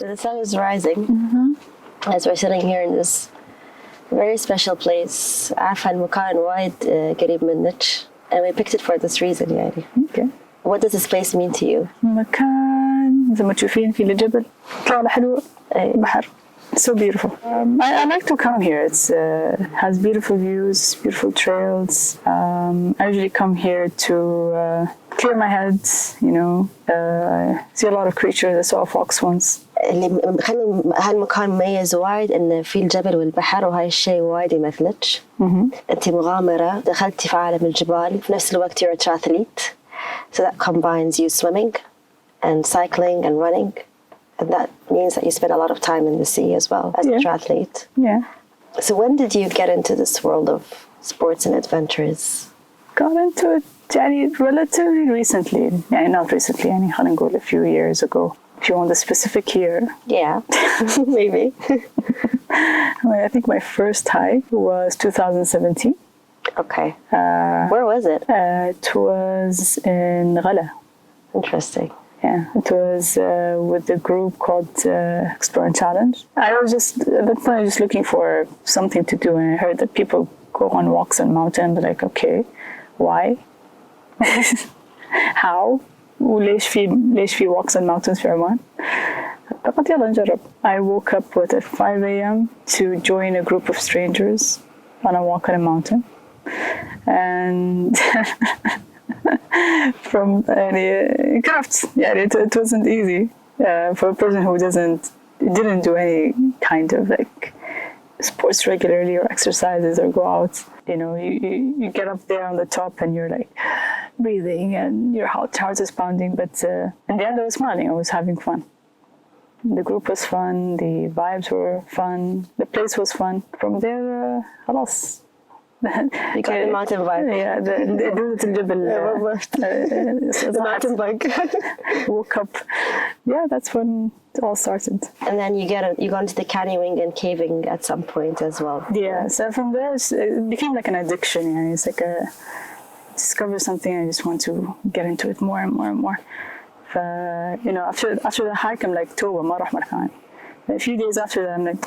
So the sun is rising as we're sitting here in this very special place. عارفة المكان وايد قريب منك, and we picked it for this reason يعني. Okay. What does this place mean to you? مكان زي ما تشوفين في الجبل, طلعة حلوة, بحر. So beautiful. I like to come here. It's has beautiful views, beautiful trails. I usually come here to clear my head, you know, see a lot of creatures. I saw a fox once. اللي مخلي هالمكان مميز وايد إنه في الجبل والبحر, وهاي الشيء وايد يمثلك. أنت مغامرة, دخلتي في عالم الجبال, في نفس الوقت you're a triathlete. So that combines you swimming and cycling and running. And that means that you spend a lot of time in the sea as well as a triathlete. Yeah. So when did you get into this world of sports and adventures? Got into it relatively recently. Yeah, not recently. خلينا نقول a few years ago. If you want the specific year. Yeah, maybe. I think my first hike was 2017. Okay. Where was it? It was in Ghala. Interesting. Yeah, it was with the group called Explore and Challenge. I was just at that point just looking for something to do, and I heard that people go on walks on mountain. But like, okay, why? How? وليش في walks on mountains في عمان؟ فقلت يلا نجرب. I woke up at 5 a.m. to join a group of strangers on a walk on a mountain, and from crafts. Yeah, it wasn't easy for a person who didn't do any kind of like sports regularly or exercises or go out. You know, you get up there on the top and you're like breathing and your heart is pounding, but in the end I was smiling. I was having fun. The group was fun, the vibes were fun, the place was fun. From there, خلاص. You got the mountain vibe. Yeah, the Jebel. The mountain bike. Woke up. Yeah, that's when it all started. And then you got into the canyoning and caving at some point as well. Yeah, so from there it became like an addiction. Yeah, it's like discover something. I just want to get into it more and more and more. You know, after the hike, I'm like, توبة ما أروح مرة ثانية. A few days after that, I'm like,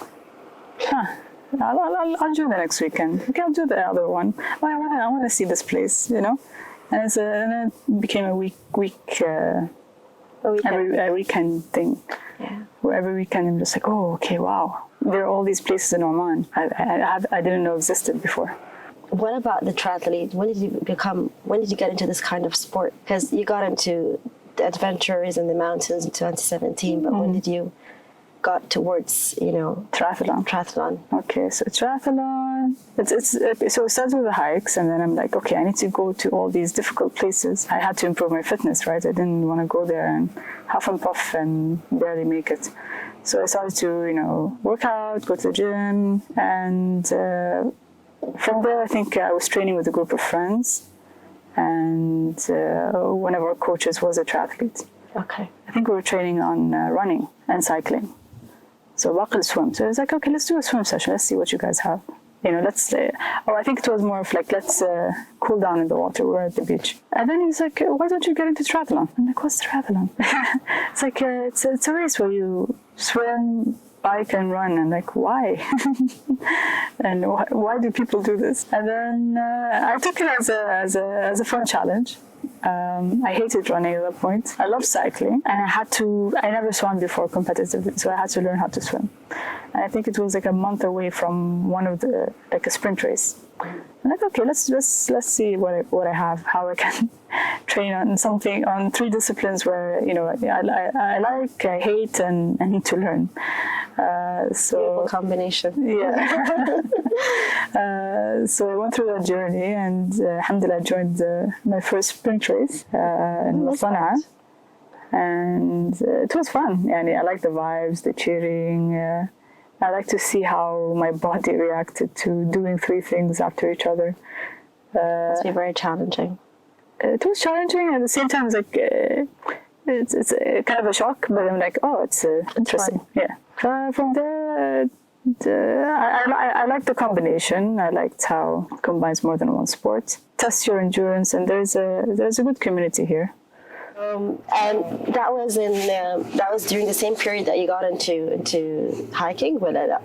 I'll do the next weekend. Okay, I'll do the other one. I want to see this place, you know. And it became a weekend thing. Yeah. Where every weekend I'm just like, oh, okay, wow. There are all these places in Oman I didn't know existed before. What about the triathlete? When did you get into this kind of sport? Because you got into the adventures in the mountains in 2017, but when did you got towards, you know, triathlon? Okay, so triathlon, so it starts with the hikes, and then I'm like, okay, I need to go to all these difficult places. I had to improve my fitness, right? I didn't want to go there and huff and puff and barely make it. So I started to, you know, work out, go to the gym, and from there I think I was training with a group of friends, and one of our coaches was a triathlete. Okay. I think we were training on running and cycling. So باقي swim. So I was like, okay, let's do a swim session. Let's see what you guys have. You know, I think it was more of like, let's cool down in the water. We're at the beach. And then he's like, why don't you get into triathlon? I'm like, what's triathlon? It's like, it's a race where you swim, bike and run. And like, why? And why do people do this? And then I took it as a fun challenge. I hated running at that point. I loved cycling, and I never swam before competitively, so I had to learn how to swim. And I think it was like a month away from one of like a sprint race. I'm like, okay, let's see what I have, how I can train on 3 disciplines where, you know, I like, I hate, and I need to learn. So beautiful combination. Yeah. So I went through that journey, and alhamdulillah, I joined my first sprint race in Sana'a, and it was fun. And I like the vibes, the cheering. I like to see how my body reacted to doing 3 things after each other. It must be very challenging. It was challenging, at the same time it's like it's kind of a shock, but I'm like, oh, it's interesting. Yeah. From there, I like the combination. I liked how it combines more than one sport. Test your endurance, and there's a good community here. And that was during the same period that you got into hiking, ولا لا?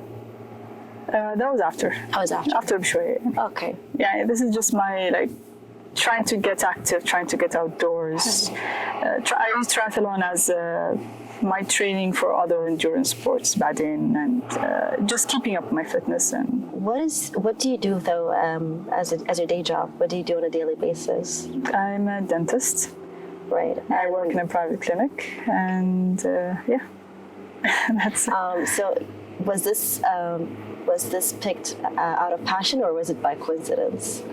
That was after. That was after. After بشوية. Okay. Yeah, this is just my like trying to get active, trying to get outdoors. I use triathlon as my training for other endurance sports, بعدين, and just keeping up my fitness. And what do you do though as your day job? What do you do on a daily basis? I'm a dentist. Right. I work in a private clinic, and yeah, that's it. So was this picked out of passion, or was it by coincidence?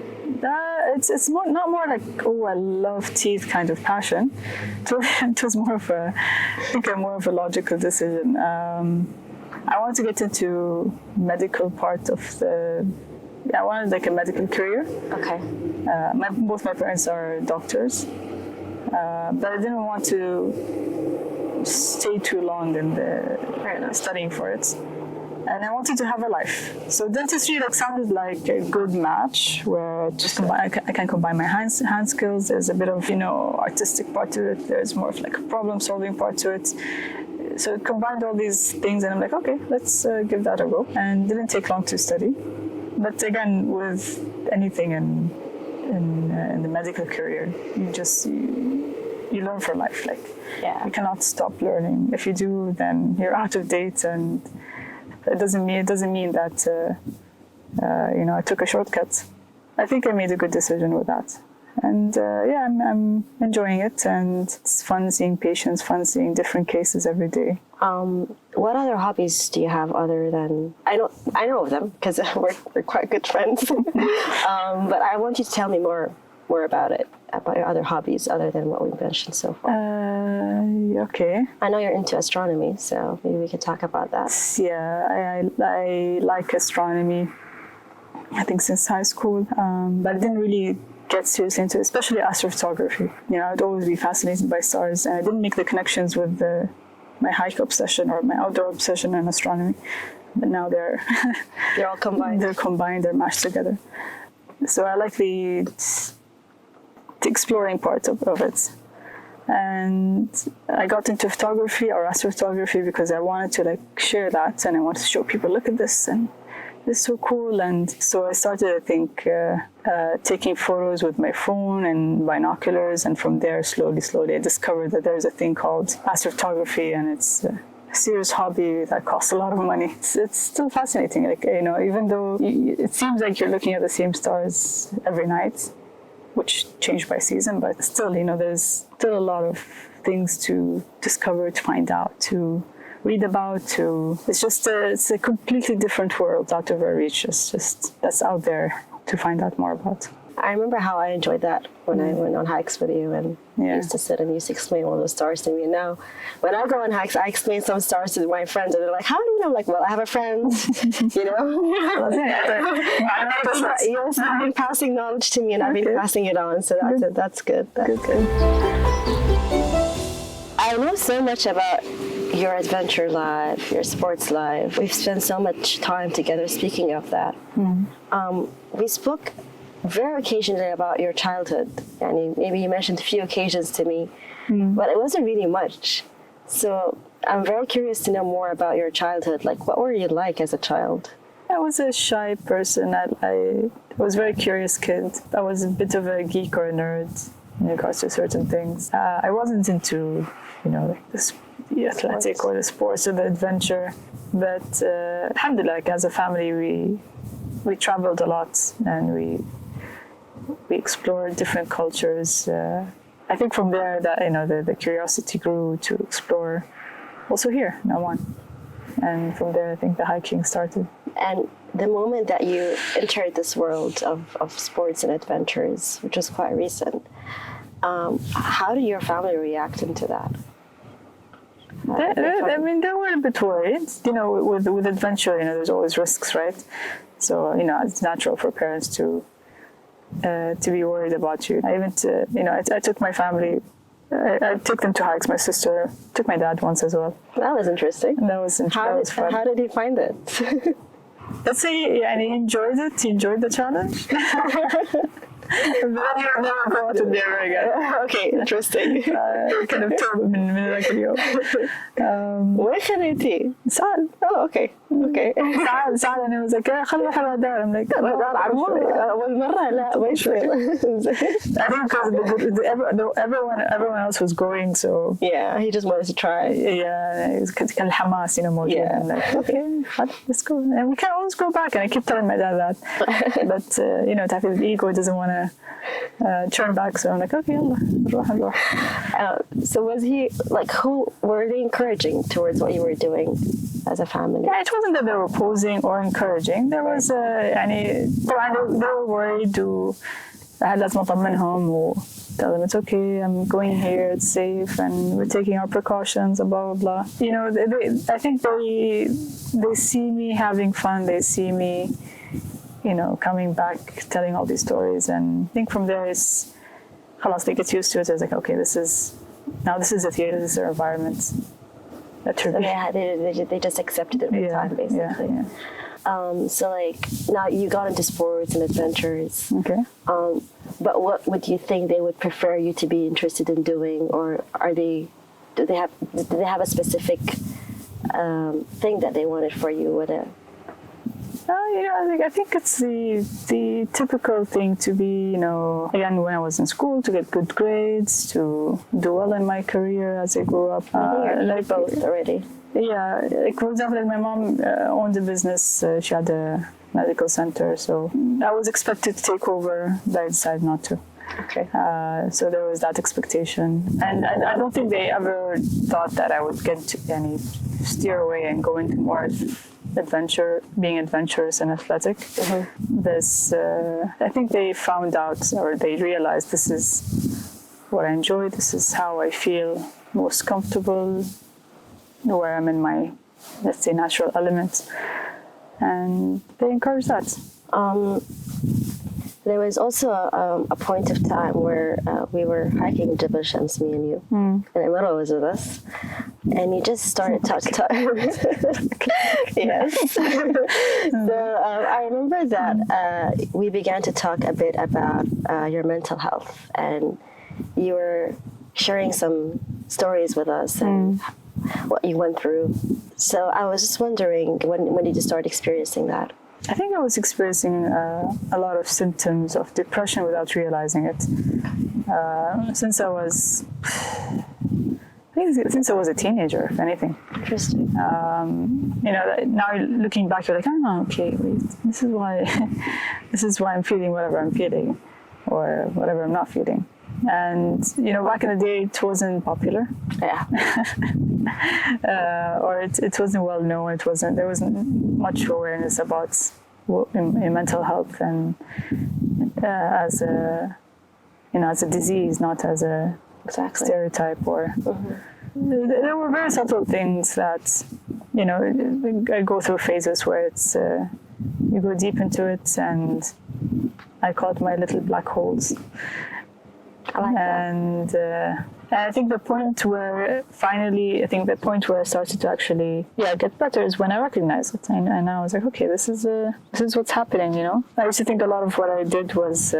It's not more like, oh, I love teeth kind of passion. It was more of a logical decision. I wanted to get into medical part of I wanted like a medical career. Okay. Both my parents are doctors, but I didn't want to stay too long in studying for it. And I wanted to have a life. So dentistry sounded like a good match where I can combine my hand skills. There's a bit of, artistic part to it. There's more of like a problem-solving part to it. So it combined all these things, and I'm like, okay, let's give that a go. And it didn't take long to study. But again, with anything in the medical career, you learn for life. Like, you cannot stop learning. If you do, then you're out of date, and it doesn't mean that I took a shortcut. I think I made a good decision with that, and I'm enjoying it, and it's fun seeing patients, fun seeing different cases every day. What other hobbies do you have other than I know of them because we're quite good friends, but I want you to tell me more about your other hobbies other than what we've mentioned so far. Okay. I know you're into astronomy, so maybe we could talk about that. Yeah, I like astronomy, I think since high school, but I didn't really get seriously into it, especially astrophotography. I'd always be fascinated by stars, and I didn't make the connections with my hike obsession or my outdoor obsession and astronomy. But now they're all combined. They're combined, they're mashed together. So I like the exploring part of it. And I got into photography or astrophotography because I wanted to share that, and I wanted to show people, look at this, and this is so cool. And so I started, I think, taking photos with my phone and binoculars, and from there, slowly, I discovered that there's a thing called astrophotography, and it's a serious hobby that costs a lot of money. It's still fascinating, even though it seems like you're looking at the same stars every night, which change by season, but still, there's still a lot of things to discover, to find out, to read about. It's a completely different world out of our reach. It's just that's out there to find out more about. I remember how I enjoyed that when I went on hikes with you, and you used to sit and you used to explain all those stars to me. And now, when I go on hikes, I explain some stars to my friends, and they're like, "How do you know?" I'm like, "Well, I have a friend, You've been passing knowledge to me, and I've been passing it on. So that's good. That's good. I know so much about your adventure life, your sports life. We've spent so much time together. Speaking of that, we spoke very occasionally about your childhood. Maybe you mentioned a few occasions to me, but it wasn't really much. So I'm very curious to know more about your childhood. What were you like as a child? I was a shy person. I was a very curious kid. I was a bit of a geek or a nerd in regards to certain things. I wasn't into, the athletic or the sports or the adventure. But alhamdulillah, as a family, we traveled a lot, and we explored different cultures. I think from there that the curiosity grew to explore also here in Oman, and from there I think the hiking started. And the moment that you entered this world of sports and adventures, which was quite recent, how did your family react into that? They were a bit worried. With adventure, there's always risks, right? So it's natural for parents to be worried about you. I took my family. I took them to hikes. My sister took my dad once as well. That was interesting. That was fun. How did he find it? Let's say, he enjoyed it. He enjoyed the challenge. But you've never promoted me ever again. Okay, interesting. kind of توب من ذاك اليوم. وين خذيتي؟ سأل. Oh, okay. سأل أنا وزكاة خلي روح الودار. I'm like الودار أول مرة لا ما يصير. I think because everyone else was going, so yeah, he just wanted to try. Yeah, كان الحماس موجود. Yeah. I'm like, okay, let's go. And we can always go back, and I keep telling my dad that. But تعرفي the ego doesn't want to turn back, so I'm like, okay, يلا نروح. So was he like, who were they encouraging towards what you were doing as a family? Yeah, it wasn't that they were opposing or encouraging. There was يعني طبعا they were worried لازم أطمنهم و tell them it's okay, I'm going here, it's safe, and we're taking our precautions, and blah blah blah. I think they see me having fun. They see me, coming back, telling all these stories, and I think from there it's, خلاص, they get used to it. It's like, okay, this is Atheer, this is their environment. So they just accepted it with time, basically. Yeah. So like now you got into sports and adventures. Okay. But what would you think they would prefer you to be interested in doing, or do they have a specific thing that they wanted for you? I think it's the typical thing to be, again, when I was in school, to get good grades, to do well in my career as I grew up. Like both already. Yeah, like for example, my mom owned a business. She had a medical center, so I was expected to take over, but I decided not to. Okay. So there was that expectation, and I don't think they ever thought that I would get to steer away and go into more being adventurous and athletic. I think they found out, or they realized, this is what I enjoy. This is how I feel most comfortable, where I'm in my, let's say, natural element, and they encourage that. There was also a point of time where we were hiking Jebel Shams, me and you, and Amira was with us, and you just started talking. Yes. So I remember that we began to talk a bit about your mental health, and you were sharing some stories with us and what you went through. So I was just wondering, when did you start experiencing that? I think I was experiencing a lot of symptoms of depression without realizing it. Since I was a teenager, if anything. Interesting. Now looking back, you're like, oh, okay, wait, this is why I'm feeling whatever I'm feeling, or whatever I'm not feeling. And back in the day, it wasn't popular. Yeah. Or it wasn't well known. There wasn't much awareness about in mental health, and as a disease, not as a stereotype. Or there were very subtle things that I go through phases where it's you go deep into it, and I call it my little black holes. I like and I think the point where I started to actually get better is when I recognized it, and I was like, okay, this is what's happening. I used to think a lot of what I did was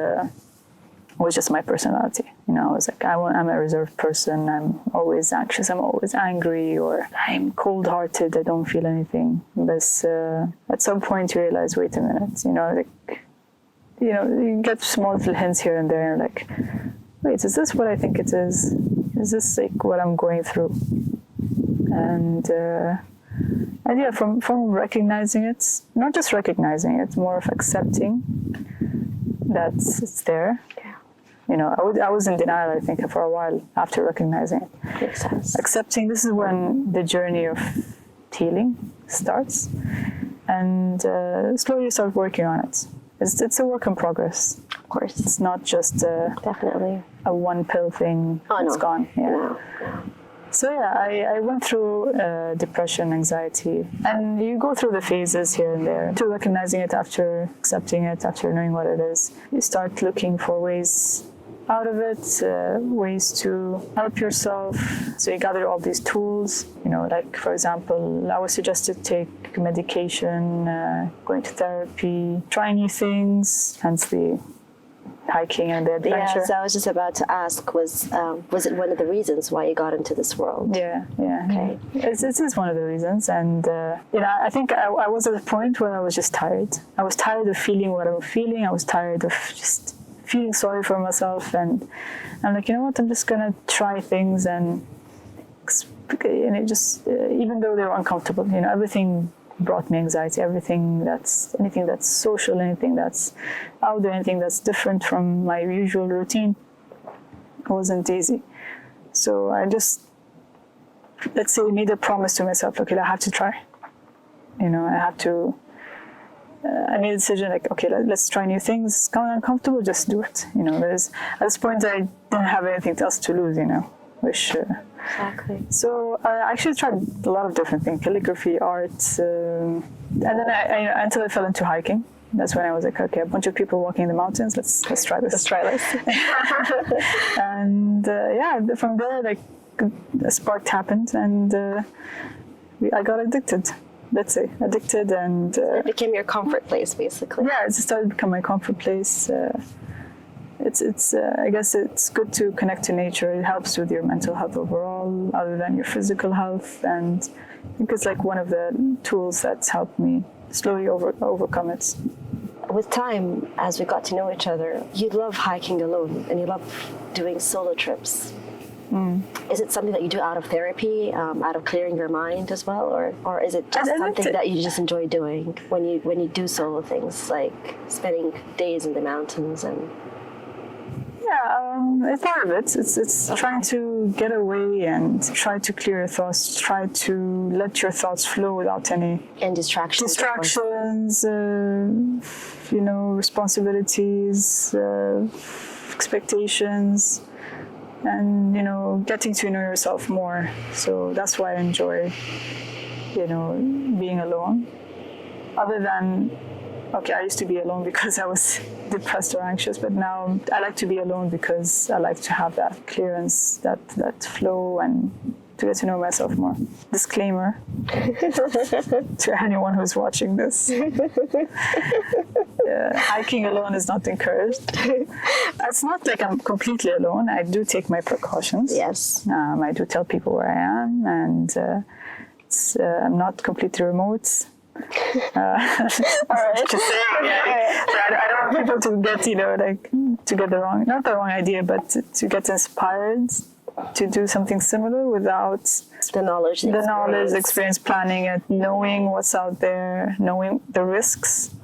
just my personality. I was like, I'm a reserved person. I'm always anxious. I'm always angry, or I'm cold-hearted. I don't feel anything. But at some point, you realize, wait a minute. You get small little hints here and there, and like, wait, is this what I think it is? Is this like what I'm going through? And from recognizing it, not just recognizing it, more of accepting that it's there. I was in denial, I think, for a while after recognizing it. Makes sense. Accepting, this is when the journey of healing starts, and slowly you start working on it. It's a work in progress. Of course. It's not just definitely a one pill thing. It's gone. Yeah. No. So I went through depression, anxiety, and you go through the phases here and there. To recognizing it, after accepting it, after knowing what it is, you start looking for ways out of it, ways to help yourself. So you gather all these tools, like, for example, I was suggested to take medication, going to therapy, trying new things, hence the hiking and the adventure. Yeah, so I was just about to ask, was it one of the reasons why you got into this world? Yeah. Okay. It is one of the reasons, and I think I was at a point where I was just tired. I was tired of feeling what I was feeling. I was tired of just feeling sorry for myself, and I'm like, you know what? I'm just gonna try things, and it just even though they were uncomfortable, everything brought me anxiety. Anything that's social, anything that's out there, anything that's different from my usual routine, wasn't easy. So I just, let's say, made a promise to myself. Okay, I have to try. I have to. I made a decision like, okay, let's try new things. It's kind of uncomfortable, just do it. At this point I didn't have anything else to lose. Which. Exactly. So I actually tried a lot of different things: calligraphy, art, and then I until I fell into hiking. That's when I was like, okay, a bunch of people walking in the mountains. Let's try this. Let's try this. And from there, like, a spark happened, and I got addicted. Let's say addicted, and it became your comfort place, basically. Yeah, it started to become my comfort place. It's I guess it's good to connect to nature. It helps with your mental health overall, other than your physical health, and I think it's like one of the tools that's helped me slowly overcome it. With time, as we got to know each other, you love hiking alone and you love doing solo trips. Is it something that you do out of therapy, out of clearing your mind as well, or is it just something that you just enjoy doing when you do solo things, like spending days in the mountains and? Yeah, it's part of it. It's trying to get away and try to clear your thoughts, try to let your thoughts flow without any distractions, responsibilities, expectations, and getting to know yourself more. So that's why I enjoy being alone. Other than, okay, I used to be alone because I was depressed or anxious, but now I like to be alone because I like to have that clearance, that flow, and to get to know myself more. Disclaimer to anyone who's watching this. Hiking alone is not encouraged. It's not like I'm completely alone. I do take my precautions. Yes. I do tell people where I am, and I'm not completely remote. All right. Just saying, I don't want people to get, to get not the wrong idea, but to get inspired to do something similar without the knowledge, experience, planning it, knowing what's out there, knowing the risks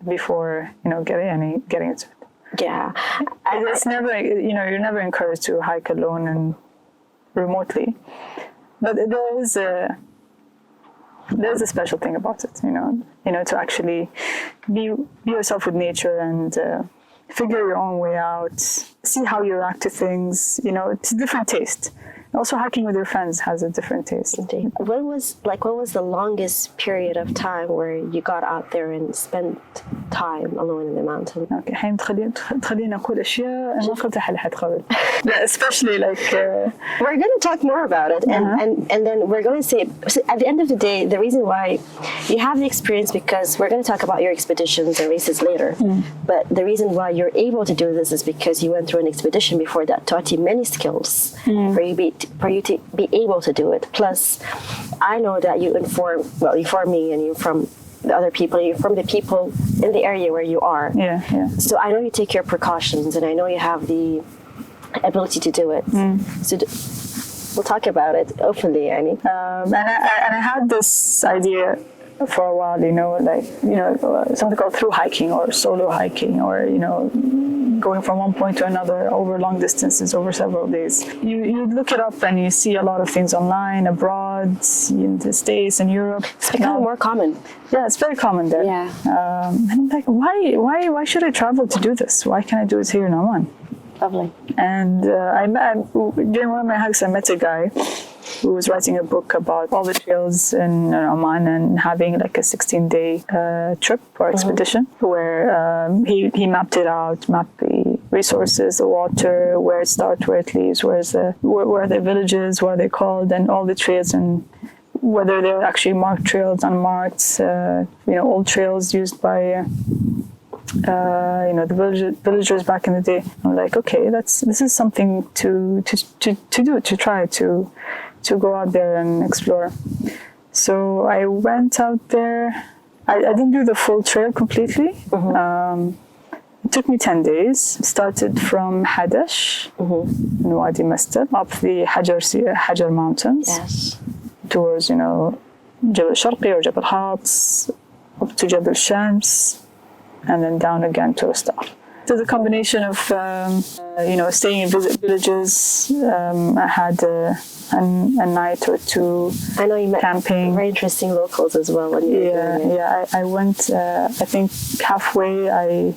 before, getting into it. Yeah. It's never, you're never encouraged to hike alone and remotely, but there's a special thing about it, to actually be yourself with nature and figure your own way out, see how you react to things. It's a different taste. Also, hiking with your friends has a different taste. Indeed. What was the longest period of time where you got out there and spent time alone in the mountain? Okay, تخلينا نقول أشياء ما فتح لحد قبل. Especially like we're going to talk more about it, and then we're going to say at the end of the day, the reason why you have the experience, because we're going to talk about your expeditions and races later. But the reason why you're able to do this is because you went through an expedition before that taught you many skills for you to be able to do it. Plus, I know that you inform me, and you're from the other people, you're from the people in the area where you are. Yeah. So I know you take your precautions, and I know you have the ability to do it. So we'll talk about it openly, Annie. And I had this idea for a while, something called through hiking or solo hiking, or going from one point to another over long distances over several days. You look it up and you see a lot of things online, abroad, in the States and Europe. It's becoming more common. Yeah, it's very common there. Yeah. And I'm like, why should I travel to do this? Why can't I do it here in Oman? Lovely. And during one of my hikes, I met a guy who was writing a book about all the trails in Oman and having like a 16-day trip or expedition where he mapped the resources, the water, where it starts, where it leaves, where are the villages, what are they called, and all the trails, and whether they're actually marked trails, unmarked, old trails used by the villagers back in the day. I'm like, okay, this is something to do, to try to go out there and explore. So I went out there. I didn't do the full trail completely. It took me 10 days. Started from Hadash in Wadi Mastab up the Hajar Mountains. Yes. Towards, Jebel Sharqi or Jebel Hats, up to Jebel Shams, and then down again to Rastaq. So the combination of, staying in villages. I had a night or two. I know you met camping. Very interesting locals as well. I went. I think halfway I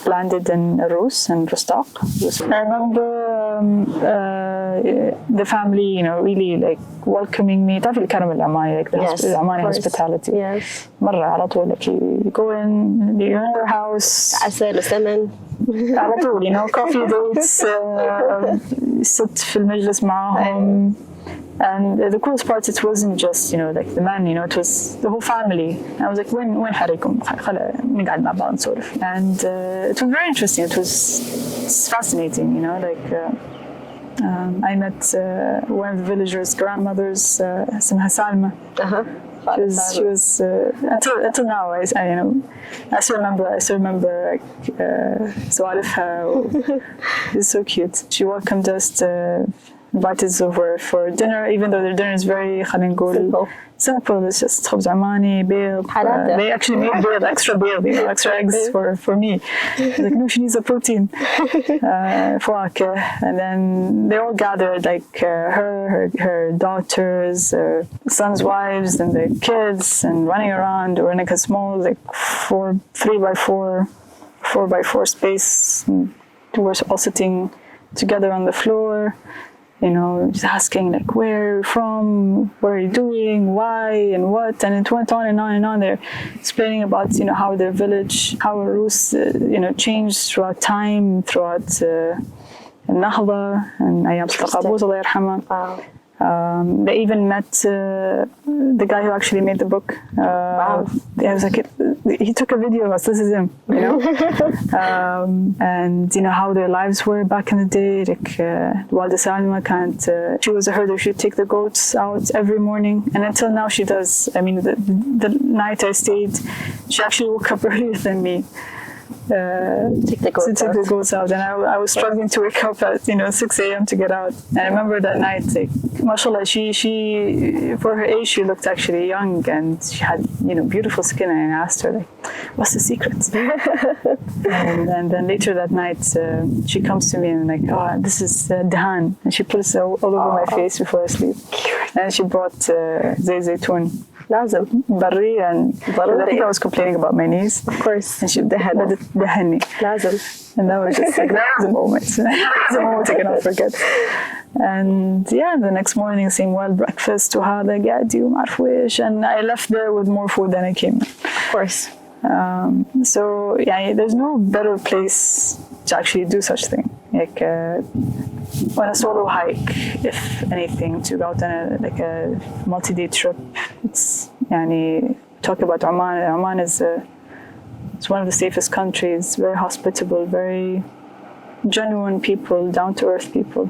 landed in Rus and Rastaq. I remember the family, really like welcoming me. تعرف الكرم العماني, like the Omani hospitality. Yes. مرة على طول, like you go in your house. عسل وسمن. على طول, coffee dates. sit في المجلس معاهم. And the coolest part, it wasn't just, like the man, it was the whole family. I was like, وين حريكم؟ نقعد مع بعض نسولف. And it was very interesting. It's fascinating, I met one of the villagers' grandmothers, اسمها سلمة. She was until now. I still remember سوالفها. It's so cute. She welcomed us. Invited us over for dinner, even though their dinner is very simple. It's just خبز عماني, بيض. They actually made بيض, extra بيض, extra eggs for me. I was like, no, she needs a protein. فواكه. And then they all gathered, like her daughters, her sons' wives, and their kids, and running around. We're in like a small, like 4x4 space. And we're all sitting together on the floor. Just asking like, where are you from, what are you doing, why, and what, and it went on and on and on. They're explaining about, how their village, how Rus, changed throughout time, throughout النهضة and أيام التقابوس الله يرحمه. They even met the guy who actually made the book. Wow. I was like, he took a video of us. This is him, and how their lives were back in the day. Like, Walda Salma she was a herder. She'd take the goats out every morning, and until now she does. I mean, the night I stayed, she actually woke up earlier than me. Take the goats out, and I was struggling to wake up at 6 a.m. to get out. And I remember that night, like, mashallah, she for her age she looked actually young, and she had beautiful skin. And I asked her, like, what's the secret? and then later that night she comes to me and like, oh, this is dahan, and she puts it all over my face before I sleep. And she brought zaytun. لازم بري, and I think I was complaining about my knees, of course, and she دهني لازم, and that was just like, that was a moment. That was a moment I cannot forget. And the next morning saying, well, breakfast وهذا قاعد وما أعرف وإيش, and I left there with more food than I came. Of course. So there's no better place to actually do such thing. Like on a solo hike, if anything, to go out on a multi-day trip. It's talk about Oman. Oman is it's one of the safest countries. Very hospitable, very genuine people, down-to-earth people.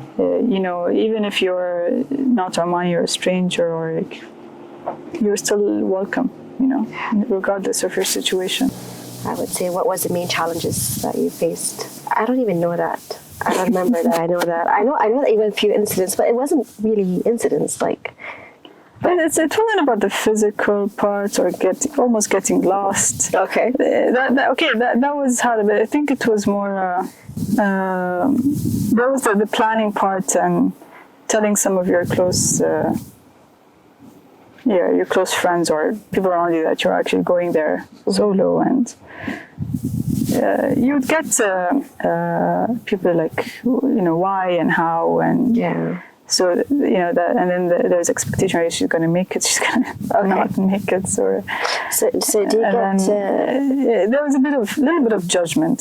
Even if you're not Omani, you're a stranger, or you're still welcome. Regardless of your situation. I would say, what was the main challenges that you faced? I don't even know that. I don't remember that. I know that even a few incidents, but it wasn't really incidents. But it wasn't about the physical part or almost getting lost. Okay. That was hard, but I think it was more. That was the planning part and telling some of your close friends or people around you that you're actually going there solo, and you would get people like why and how, and so that, and then there's expectation, right? She's going to make it, she's going to not make it, so do you get there was a little bit of judgment,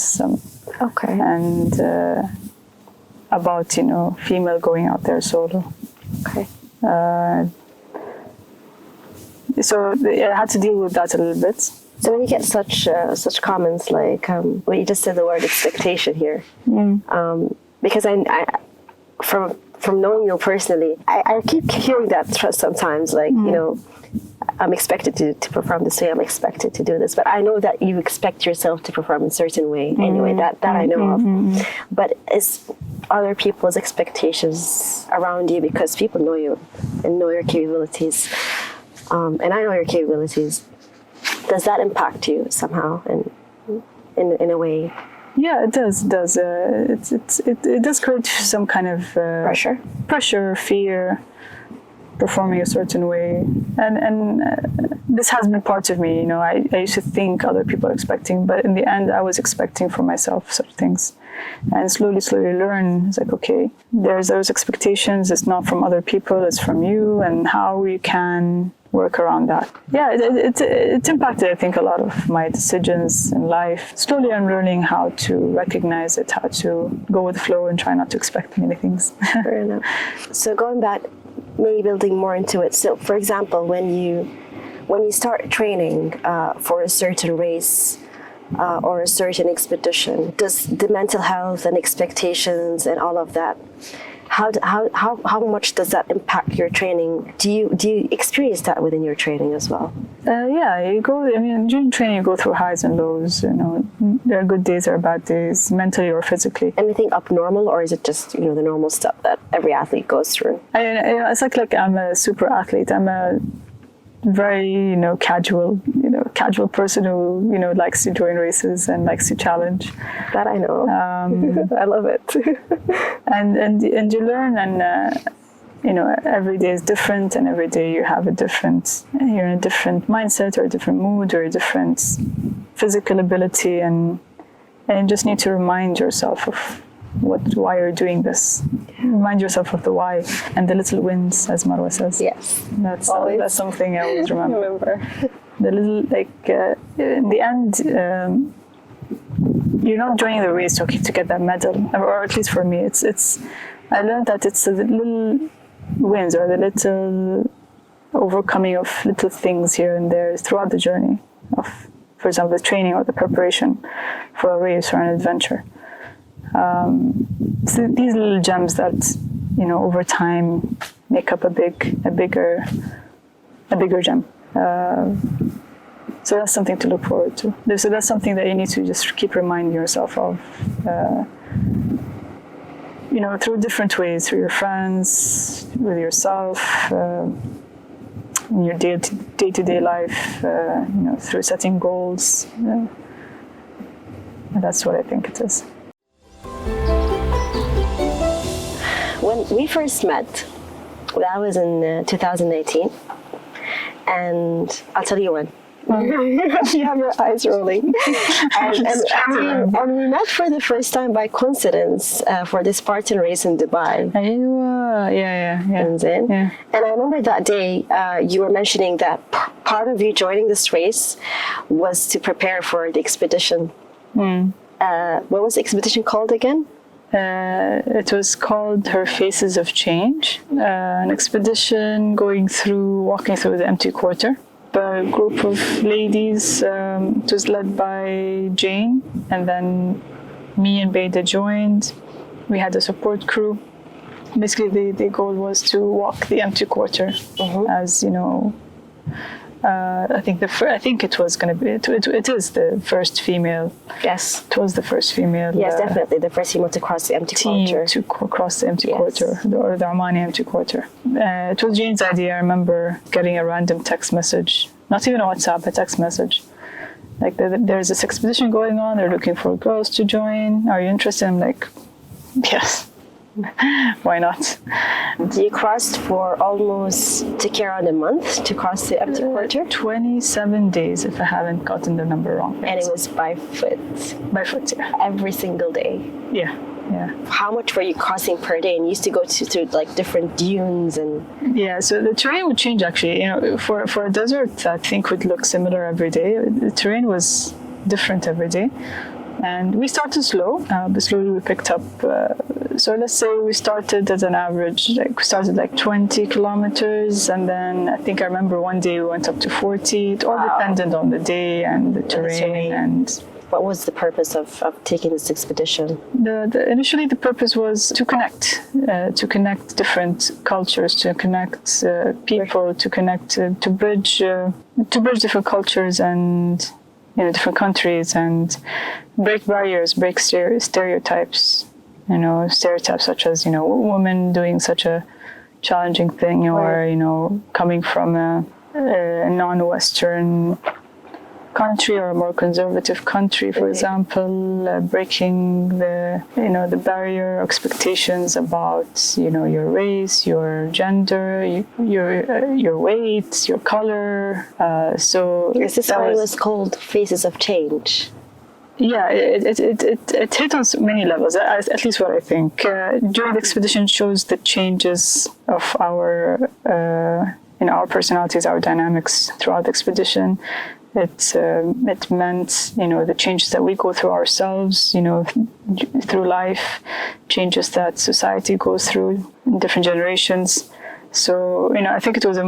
okay, and about female going out there solo. Okay. So I had to deal with that a little bit. So when you get such comments like, well, you just said the word expectation here, because I from knowing you personally, I keep hearing that sometimes, like, you know, I'm expected to perform this way, I'm expected to do this, but I know that you expect yourself to perform in a certain way anyway, that I know of. But is other people's expectations around you, because people know you and know your capabilities, and I know your capabilities, does that impact you somehow in a way? Yeah, it does. It does. It does create some kind of pressure, fear, performing a certain way, and this has been part of me. You know, I used to think other people are expecting, but in the end, I was expecting for myself such things, and slowly learn. It's like, okay, there's those expectations. It's not from other people. It's from you, and how we can work around that. Yeah, it impacted, I think, a lot of my decisions in life. Slowly I'm learning how to recognize it, how to go with the flow and try not to expect many things. Fair enough. So going back, maybe building more into it. So for example, when you start training for a certain race or a certain expedition, does the mental health and expectations and all of that, how much does that impact your training? Do you experience that within your training as well? Yeah, you go. I mean, during training, you go through highs and lows. You know, there are good days, there are bad days, mentally or physically. Anything abnormal, or is it just, you know, the normal stuff that every athlete goes through? It's like I'm a super athlete. I'm a very, you know, casual person who, you know, likes to join races and likes to challenge. That I know. I love it. and you learn, and you know, every day is different, and every day you're in a different mindset or a different mood or a different physical ability, and you just need to remind yourself of why you're doing this. Remind yourself of the why and the little wins, as Marwa says. Yes, that's something I always remember. The little, like, in the end, you're not joining the race to get that medal, or at least for me, it's. I learned that it's the little wins or the little overcoming of little things here and there throughout the journey of, for example, the training or the preparation for a race or an adventure. So these little gems that, you know, over time make up a bigger gem. So that's something to look forward to. So that's something that you need to just keep reminding yourself of, you know, through different ways, through your friends, with yourself, in your day-to-day life, you know, through setting goals. And that's what I think it is. When we first met, that was in 2018, and I'll tell you when. You have your eyes rolling. and we met for the first time by coincidence for the Spartan race in Dubai. Yeah. And I remember that day you were mentioning that part of you joining this race was to prepare for the expedition. What was the expedition called again? It was called Her Faces of Change, an expedition walking through the empty quarter. A group of ladies, it was led by Jane, and then me and Beda joined. We had a support crew. Basically, the goal was to walk the empty quarter, as you know. I think it was going to be. It is the first female. Yes, it was the first female. Yes, definitely the first female to cross the empty quarter. To cross the empty quarter, or the Omani empty quarter. It was Jane's idea. I remember getting a random text message, not even a WhatsApp, a text message. Like, there's this expedition going on. They're looking for girls to join. Are you interested? I'm like, yes. Why not? You crossed for almost, took you around a month to cross the empty quarter? 27 days, if I haven't gotten the number wrong. And it was by foot? By foot, yeah. Every single day? Yeah. How much were you crossing per day? And you used to go to like different dunes and... Yeah, so the terrain would change actually. You know, for a desert, I think would look similar every day. The terrain was different every day. And we started slow, but slowly we picked up. So let's say we started at an average, we started 20 kilometers, and then I think I remember one day we went up to 40. It all depended on the day and the terrain. And what was the purpose of taking this expedition? Initially, the purpose was to connect different cultures, to connect people, to connect, to bridge different cultures and different countries, and break barriers, break stereotypes. Stereotypes such as women doing such a challenging thing, or coming from a non-Western country or a more conservative country, for example, breaking the barrier expectations about your race, your gender, your weight, your color. So is this why it was called Faces of Change? Yeah, it hit on many levels. At least what I think. During the expedition shows the changes of our our personalities, our dynamics throughout the expedition. It meant, the changes that we go through ourselves, through life, changes that society goes through in different generations. So, I think it was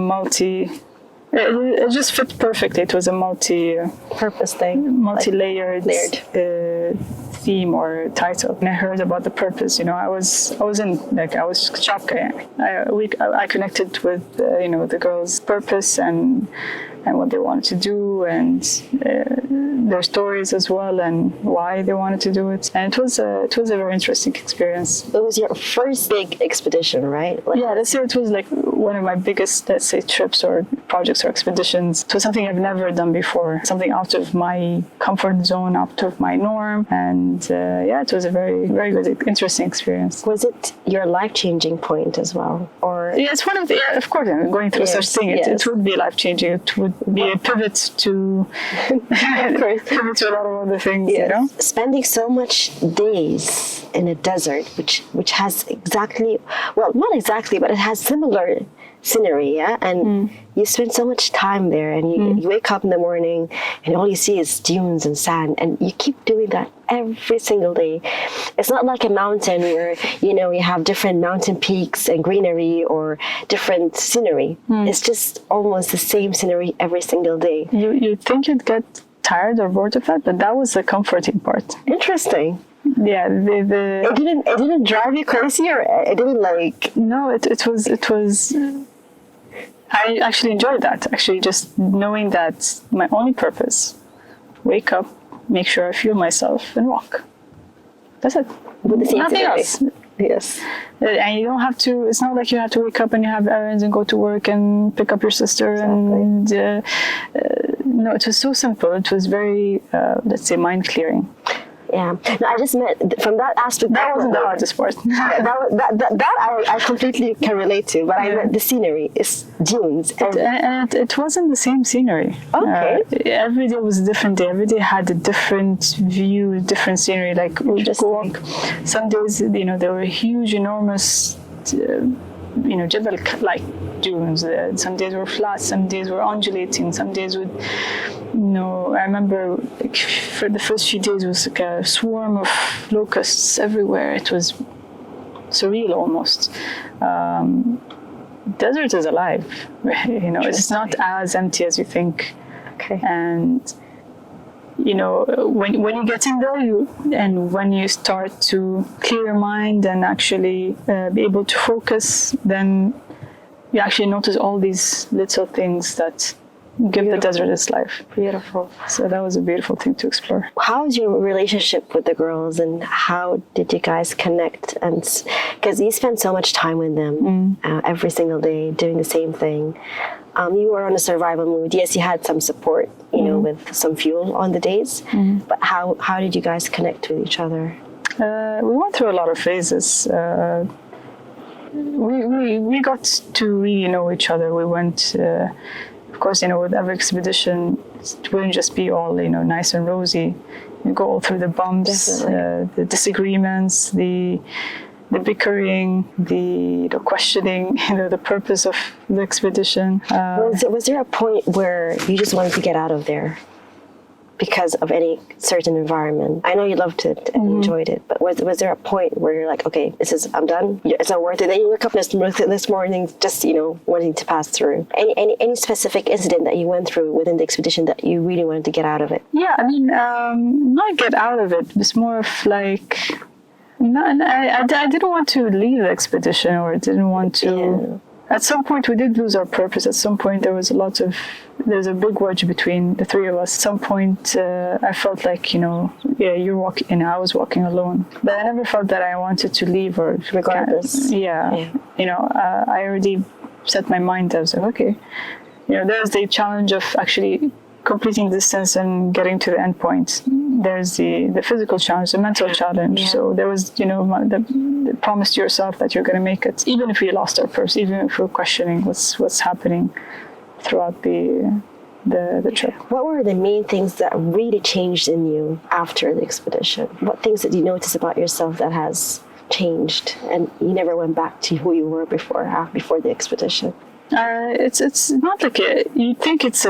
it just fit perfectly. It was a multi-purpose thing, multi-layered theme or title. When I heard about the purpose, I was shocked. I connected with, the girls' purpose and what they wanted to do, and their stories as well, and why they wanted to do it. And it was a very interesting experience. It was your first big expedition, right? Let's say it was one of my biggest, trips or projects or expeditions. It was something I've never done before, something out of my comfort zone, out of my norm, and it was a very, very good, interesting experience. Was it your life-changing point as well, or? Yeah, it's one of the. Of course, going through such thing, it would be life-changing. It would be a pivot to pivot to a lot of other things. Spending so much days in a desert, which has not exactly, but it has similar scenery, and you spend so much time there, and you wake up in the morning and all you see is dunes and sand, and you keep doing that every single day. It's not like a mountain where you have different mountain peaks and greenery or different scenery. It's just almost the same scenery every single day. You think you'd get tired or bored of that, but that was the comforting part. Interesting. Yeah, it didn't drive you crazy, or it didn't No, it was. I actually enjoyed that. Actually, just knowing that my only purpose: wake up, make sure I fuel myself, and walk. That's it. With the same Nothing else. Yes. And you don't have to. It's not like you have to wake up and you have errands and go to work and pick up your sister. Exactly. And no, it was so simple. It was very, let's say, mind clearing. Yeah. No, I just meant from that aspect. That wasn't the hardest part. that I completely can relate to. But I meant the scenery is dunes. And it wasn't the same scenery. Okay. Every day was a different day. Every day had a different view, different scenery. Like we just walk. Some days, there were huge, enormous, Jebel dunes. Some days were flat. Some days were undulating. Some days would. I remember for the first few days it was like a swarm of locusts everywhere. It was surreal almost. Desert is alive, it's not as empty as you think. Okay. And when you get in there, and when you start to clear your mind and actually be able to focus, then you actually notice all these little things that give the desert its life. Beautiful. So that was a beautiful thing to explore. How is your relationship with the girls, and how did you guys connect? And because you spend so much time with them every single day doing the same thing. You were on a survival mood. Yes, you had some support, with some fuel on the days. But how did you guys connect with each other? We went through a lot of phases. We got to really know each other. We went. Of course, with every expedition, it wouldn't just be all, nice and rosy. You go all through the bumps, the disagreements, the bickering, the questioning, the purpose of the expedition. Was there a point where you just wanted to get out of there? because of any certain environment? I know you loved it and enjoyed it, but was there a point where you're like, okay, I'm done. It's not worth it. Then you wake up this morning just, wanting to pass through. Any specific incident that you went through within the expedition that you really wanted to get out of it? Yeah, I mean, not get out of it. It's more of like, I didn't want to leave the expedition, or didn't want to. Yeah. At some point, we did lose our purpose. At some point, there's a big wedge between the three of us. At some point, I felt like, you're walking, I was walking alone. But I never felt that I wanted to leave or regardless. I already set my mind. I was like, okay, there's the challenge of actually completing distance and getting to the end point. There's the physical challenge, the mental challenge. Yeah. So there was, the promise to yourself that you're going to make it, even if we lost our purse, even if we're questioning what's happening throughout the trip. What were the main things that really changed in you after the expedition? What things did you notice about yourself that has changed and you never went back to who you were before the expedition? It's not like you think it's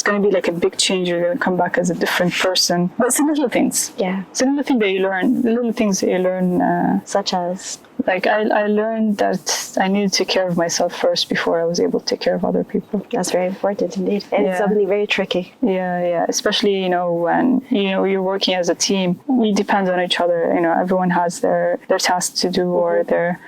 going to be like a big change. You're going to come back as a different person. But it's the little things. Yeah. It's the little thing that you learn. The little things that you learn. Such as? Like I learned that I needed to take care of myself first before I was able to take care of other people. That's very important indeed. And it's something very tricky. Yeah. Especially, when, you're working as a team, we depend on each other. Everyone has their tasks to do or their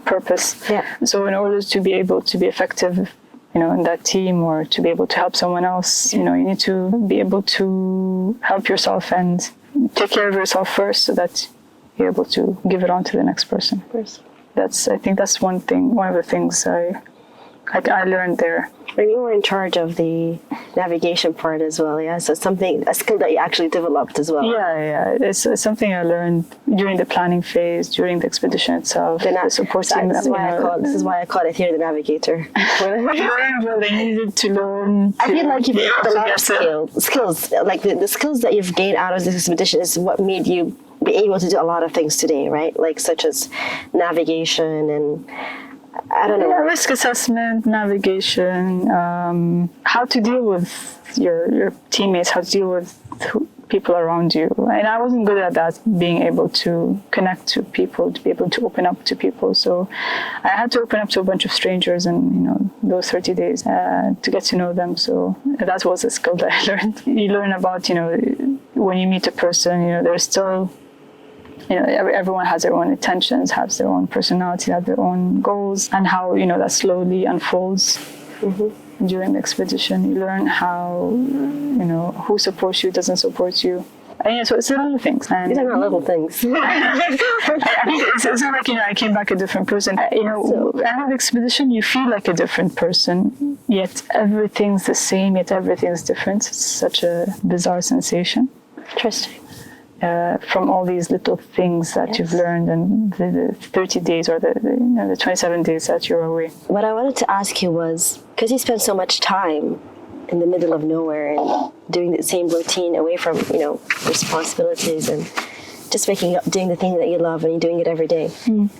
purpose. Yeah. So in order to be able to be effective, in that team, or to be able to help someone else, you need to be able to help yourself and take care of yourself first so that you're able to give it on to the next person. I think that's one of the things I learned there. And you were in charge of the navigation part as well, yeah? So a skill that you actually developed as well. Yeah. It's something I learned during the planning phase, during the expedition itself. The support team. This is why I call Atheer the navigator. Well, I needed to learn. I feel like you've gained a lot of skills. Like the skills that you've gained out of this expedition is what made you be able to do a lot of things today, right? Like such as navigation and I don't know. Risk assessment, navigation, how to deal with your teammates, how to deal with people around you. And I wasn't good at that, being able to connect to people, to be able to open up to people. So I had to open up to a bunch of strangers in, those 30 days to get to know them. So that was a skill that I learned. You learn about, when you meet a person, there's still... everyone has their own intentions, has their own personality, has their own goals, and how, that slowly unfolds during the expedition. You learn how, who supports you, doesn't support you. And so it's little things. And these are not little things. It's not like, I came back a different person. After the expedition, you feel like a different person, yet everything's the same, yet everything's different. It's such a bizarre sensation. Interesting. From all these little things that you've learned in the 30 days or the 27 days that you're away. What I wanted to ask you was, because you spend so much time in the middle of nowhere and doing the same routine away from, responsibilities and just waking up, doing the thing that you love and you're doing it every day.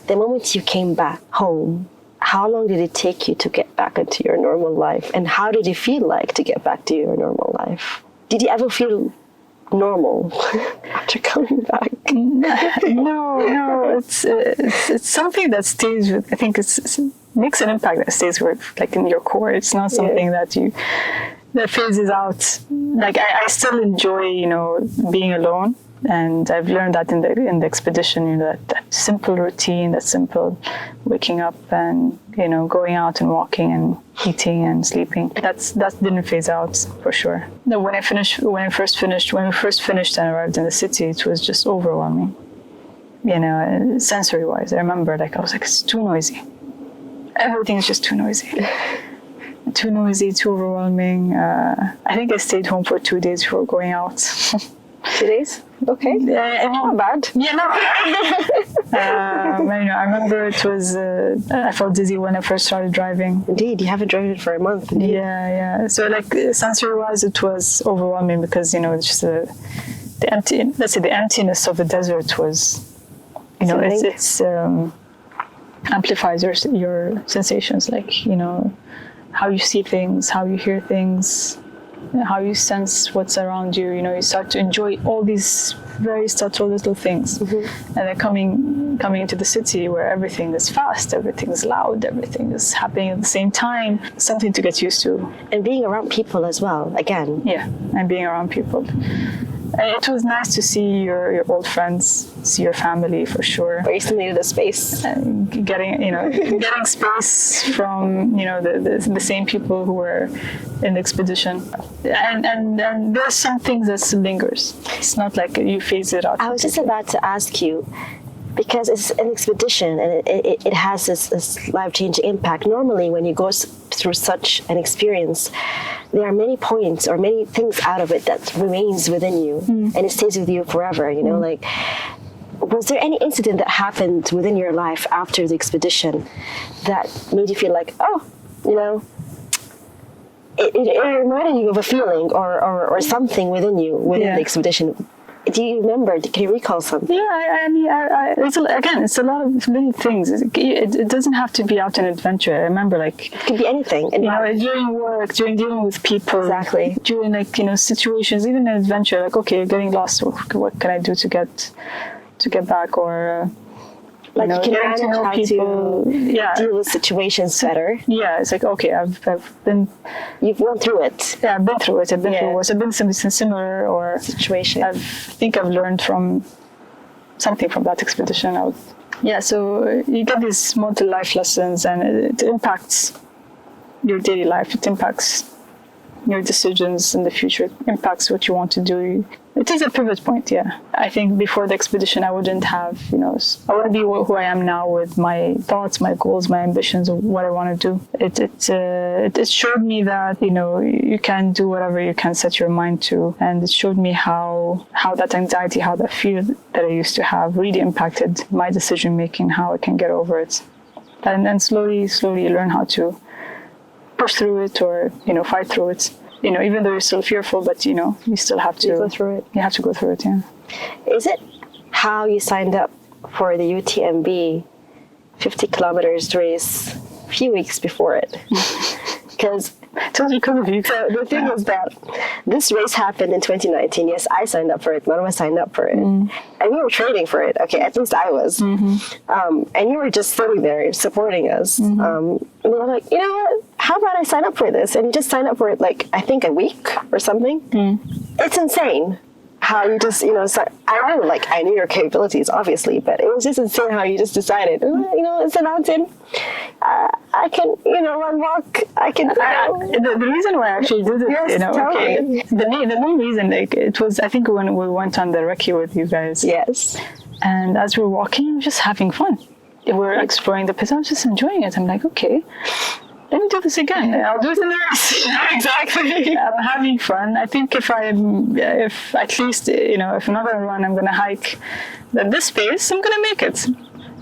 The moment you came back home, how long did it take you to get back into your normal life? And how did you feel like to get back to your normal life? Did you ever feel normal after coming back? No, it's something that stays with. I think it makes an impact that stays with, like in your core. It's not something that phases out. Like I still enjoy, being alone, and I've learned that in the expedition. That simple routine, that simple waking up and going out and walking and eating and sleeping. That didn't phase out for sure. No, when we first finished and arrived in the city, it was just overwhelming. Sensory-wise, I remember I was like, it's too noisy. Everything's just too noisy. Too noisy, too overwhelming. I think I stayed home for 2 days before going out. 2 days? Okay. Not bad. Yeah, no. I remember it was, I felt dizzy when I first started driving. Indeed, you haven't driven for a month. Indeed. Yeah. So sensory-wise, it was overwhelming because, it's just the emptiness of the desert was, it's amplifies your sensations, how you see things, how you hear things. how you sense what's around you. You know, you start to enjoy all these very subtle little things. And then coming into the city where everything is fast, everything is loud, everything is happening at the same time, something to get used to. And being around people as well, again. Yeah, and being around people. It was nice to see your old friends, see your family for sure. But you still needed a space. Getting space from the same people who were in the expedition, and there's some things that still lingers. It's not like you phase it out. I was just about to ask you, because it's an expedition and it has this life-changing impact. Normally, when you go through such an experience, there are many points or many things out of it that remains within you and it stays with you forever, you know, like, was there any incident that happened within your life after the expedition that made you feel like, oh, you know, it reminded you of a feeling or something within you, within the expedition? Do you remember? Can you recall something? Yeah, I mean, it's a lot of little things. It doesn't have to be out an adventure. I remember, like, it could be anything. And during work, during dealing with people, exactly. During situations, even an adventure. Like, okay, you're getting lost. What can I do to get back? Or like you can getting to know how people, to deal with situations better. Yeah, it's like, okay, you've gone through it. Yeah, I've been through it. I've been through it. I've been some similar or situation. I think I've learned from something from that expedition. So you get these multi life lessons, and it impacts your daily life. It impacts your decisions in the future. It impacts what you want to do. It is a pivot point, yeah. I think before the expedition, I wouldn't have, I wouldn't be who I am now with my thoughts, my goals, my ambitions of what I want to do. It showed me that, you can do whatever you can set your mind to. And it showed me how that anxiety, how that fear that I used to have really impacted my decision making, how I can get over it. And then slowly you learn how to push through it or, fight through it. Even though you're still fearful, but, you still have to go through it. You have to go through it, yeah. Is it how you signed up for the UTMB 50 kilometers race a few weeks before it? Because the thing was that this race happened in 2019. Yes, I signed up for it. Marwa signed up for it. And we were training for it. Okay, at least I was. And you were just sitting there supporting us. And we were like, you know what? How about I sign up for this? And you just signed up for it, like, I think a week or something. It's insane how you just, I knew your capabilities, obviously, but it was just insane how you just decided, it's a mountain. I can, run, walk. I can. The reason why I actually did it, the main reason, it was, I think, when we went on the recce with you guys. Yes. And as we were walking, we were just having fun. We were exploring the place. I was just enjoying it. I'm like, okay, let me do this again. I'll do it in the race. Exactly. I'm having fun. I think if at least, if another run, I'm going to hike at this pace, I'm going to make it.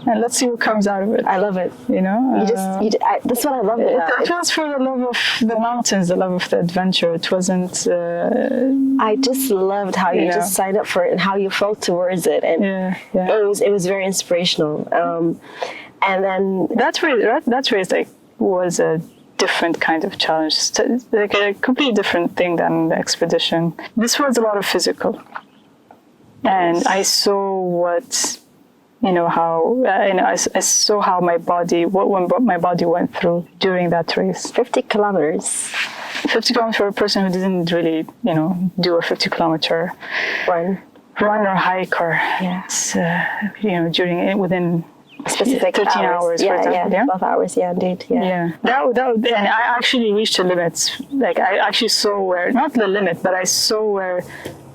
And let's see what comes out of it. I love it. That's what I love about it. It was for the love of the mountains, the love of the adventure. It wasn't... I just loved how you just signed up for it and how you felt towards it. And it was very inspirational. And then... That race was a different kind of challenge. Like a completely different thing than the expedition. This was a lot of physical. And I saw what... I saw how my body went through during that race. 50 kilometers. 50 kilometers for a person who didn't really, do a 50-kilometer run or hike or, within specific 13 hours, for example. 12 hours, indeed. And I actually reached the limits. Like, I actually saw where, not the limit, but I saw where